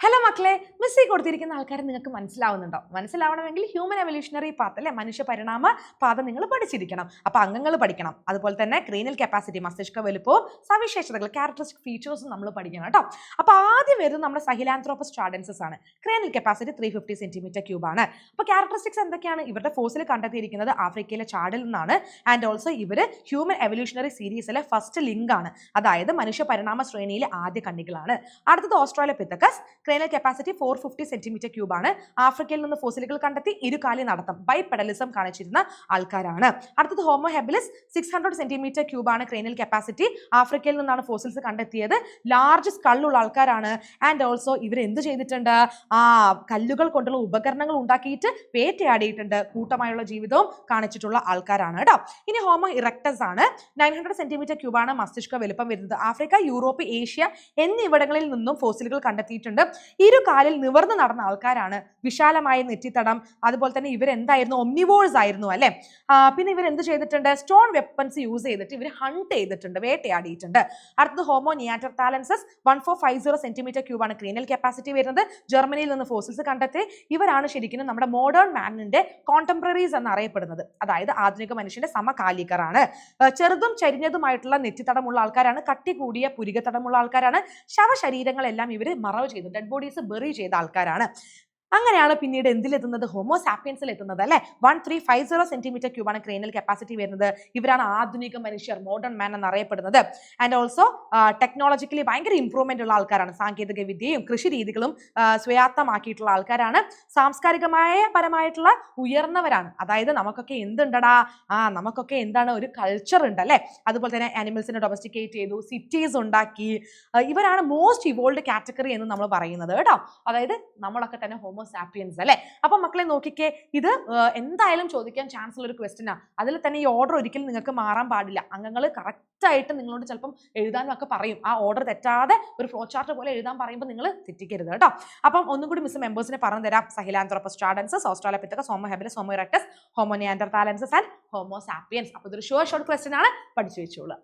Hello മക്കളെ, മിസ്സിൽ കൊടുത്തിരിക്കുന്ന ആൾക്കാരെ നിങ്ങൾക്ക് മനസ്സിലാവുന്നുണ്ടോ? മനസ്സിലാവണമെങ്കിൽ ഹ്യൂമൻ എവല്യൂഷണറി പാത്ത് അല്ലെ, മനുഷ്യ പരിണാമ പാത നിങ്ങൾ പഠിച്ചിരിക്കണം. അപ്പൊ അംഗങ്ങൾ പഠിക്കണം. അതുപോലെ തന്നെ ക്രീനൽ കപ്പാസിറ്റി, മസ്തിഷ്ക വലുപ്പവും സവിശേഷതകൾ, ക്യാരക്ടറിസ്റ്റിക് ഫീച്ചേഴ്സും നമ്മൾ പഠിക്കണം കേട്ടോ. അപ്പൊ ആദ്യം വരുന്നത് നമ്മുടെ സഹിലാന്ത്രോപ്പസ് സ്റ്റാഡൻസസ് ആണ്. ക്രീനൽ കപ്പാസിറ്റി 350 സെന്റിമീറ്റർ ക്യൂബ് ആണ്. അപ്പൊ ക്യാരക്ടറിസ്റ്റിക്സ് എന്തൊക്കെയാണ്? ഇവരുടെ ഫോസിൽ കണ്ടെത്തിയിരിക്കുന്നത് ആഫ്രിക്കയിലെ ചാഡിൽ നിന്നാണ്. ആൻഡ് ഓൾസോ ഇവര് ഹ്യൂമൻ എവല്യൂഷണറി സീരീസിലെ ഫസ്റ്റ് ലിങ്ക് ആണ്. അതായത് മനുഷ്യ പരിണാമ ശ്രേണിയിലെ ആദ്യ കണ്ണികളാണ്. അടുത്തത് Australopithecus, cranial capacity 450 centimetre cube ആണ്. ആഫ്രിക്കയിൽ നിന്ന് ഫോസിലുകൾ കണ്ടെത്തി ഇരുകാലി നടത്തം, ബൈപെഡലിസം കാണിച്ചിരുന്ന ആൾക്കാരാണ്. അടുത്തത് ഹോമോ ഹെബിലിസ് 600 സെന്റിമീറ്റർ ക്യൂബ് ആണ് ക്രേനിയൽ കപ്പാസിറ്റി. ആഫ്രിക്കയിൽ നിന്നാണ് ഫോസിൽസ് കണ്ടെത്തിയത്. ലാർജ് സ്കള്ളുള്ള ആൾക്കാരാണ്. ആൻഡ് ഓൾസോ ഇവർ എന്ത് ചെയ്തിട്ടുണ്ട്? കല്ലുകൾ കൊണ്ടുള്ള ഉപകരണങ്ങൾ ഉണ്ടാക്കിയിട്ട് വേട്ടയാടിയിട്ടുണ്ട്. കൂട്ടമായുള്ള ജീവിതവും കാണിച്ചിട്ടുള്ള ആൾക്കാരാണ് കേട്ടോ. ഇനി ഹോമോ ഇറക്ടസ് ആണ്. 900 സെന്റിമീറ്റർ ക്യൂബ് ആണ് മസ്തിഷ്ക വലുപ്പം വരുന്നത്. ആഫ്രിക്ക, യൂറോപ്പ്, ഏഷ്യ എന്നിവിടങ്ങളിൽ നിന്നും ഫോസിലുകൾ കണ്ടെത്തിയിട്ടുണ്ട്. ഇരുകാലിൽ നിവർന്ന് നടന്ന ആൾക്കാരാണ്. വിശാലമായ നെറ്റിത്തടം. അതുപോലെ തന്നെ ഇവരെന്തായിരുന്നു? ഒമ്നിവോഴ്സ് ആയിരുന്നു അല്ലെ. പിന്നെ ഇവർ എന്ത് ചെയ്തിട്ടുണ്ട്? സ്റ്റോൺ വെപ്പൺസ് യൂസ് ചെയ്തിട്ട് ഇവർ ഹണ്ട് ചെയ്തിട്ടുണ്ട്, വേട്ടയാടിയിട്ടുണ്ട്. അടുത്തത് ഹോമോ നിയാൻഡർതാലൻസസ് 1450 സെന്റിമീറ്റർ ക്യൂബ് ആണ് ക്രീനൽ കപ്പാസിറ്റി വരുന്നത്. ജർമ്മനിയിൽ നിന്ന് ഫോസിൽസ് കണ്ടെത്തി. ഇവരാണ് ശരിക്കും നമ്മുടെ മോഡേൺ മാനിന്റെ കോണ്ടംപററീസ് എന്നറിയപ്പെടുന്നത്. അതായത് ആധുനിക മനുഷ്യന്റെ സമകാലികരാണ്. ചെറുതും ചരിഞ്ഞതുമായിട്ടുള്ള നെറ്റിത്തടമുള്ള ആൾക്കാരാണ്. കട്ടി കൂടിയ പുരികത്തടമുള്ള ആൾക്കാരാണ്. ശവശരീരങ്ങളെല്ലാം ഇവർ മറവ് ചെയ്തു, ഡെഡ് ബോഡീസ് ബെറി ചെയ്ത ആൾക്കാരാണ്. അങ്ങനെയാണ് പിന്നീട് എന്തിലെത്തുന്നത്? ഹോമോ സാപ്പിയൻസിൽ എത്തുന്നത് അല്ലെ. 1350 സെന്റിമീറ്റർ ക്യൂബ് ആണ് ക്രേനിയൽ കപ്പാസിറ്റി വരുന്നത്. ഇവരാണ് ആധുനിക മനുഷ്യർ, മോഡേൺ മാൻ എന്നറിയപ്പെടുന്നത്. ആൻഡ് ഓൾസോ ടെക്നോളജിക്കലി ഭയങ്കര ഇംപ്രൂവ്മെന്റ് ഉള്ള ആൾക്കാരാണ്. സാങ്കേതിക വിദ്യയും കൃഷി രീതികളും സ്വായത്തമാക്കിയിട്ടുള്ള ആൾക്കാരാണ്. സാംസ്കാരികമായ പരമായിട്ടുള്ള ഉയർന്നവരാണ്. അതായത് നമുക്കൊക്കെ എന്തുണ്ടടാ? നമുക്കൊക്കെ എന്താണ്? ഒരു കൾച്ചർ ഉണ്ട് അല്ലെ. അതുപോലെ തന്നെ ആനിമൽസിനെ ഡൊമസ്റ്റിക്കേറ്റ് ചെയ്തു, സിറ്റീസ് ഉണ്ടാക്കി. ഇവരാണ് മോസ്റ്റ് ഇവോൾഡ് കാറ്റഗറി എന്ന് നമ്മൾ പറയുന്നത് കേട്ടോ. അതായത് നമ്മളൊക്കെ തന്നെ സാപ്പിയൻസ് അല്ലെ. അപ്പൊ മക്കളെ നോക്കിക്കേ, ഇത് എന്തായാലും ചോദിക്കാൻ ചാൻസ് ഉള്ള ഒരു ക്വസ്റ്റ്യൻ ആണ്. അതിൽ തന്നെ ഈ ഓർഡർ ഒരിക്കലും നിങ്ങൾക്ക് മാറാൻ പാടില്ല. അംഗങ്ങൾ കറക്റ്റ് ആയിട്ട് നിങ്ങളോട് ചിലപ്പം എഴുതാനും ഒക്കെ പറയും. ആ ഓർഡർ തെറ്റാതെ ഒരു ഫ്ലോ ചാർട്ട് പോലെ എഴുതാൻ പറയുമ്പോൾ നിങ്ങൾ തെറ്റിക്കരുത് കേട്ടോ. അപ്പം ഒന്നും കൂടി മിസ് മെമ്പേഴ്സിനെ പറഞ്ഞു തരാം. Sahelanthropus tchadensis, Australopithecus, Homo habilis, Homo erectus, Homo neanderthalensis and Homo sapiens. അപ്പൊ ഇതൊരു ഷോർട്ട് ക്വസ്റ്റ്യൻ ആണ്, പഠിച്ചു വെച്ചോളൂ.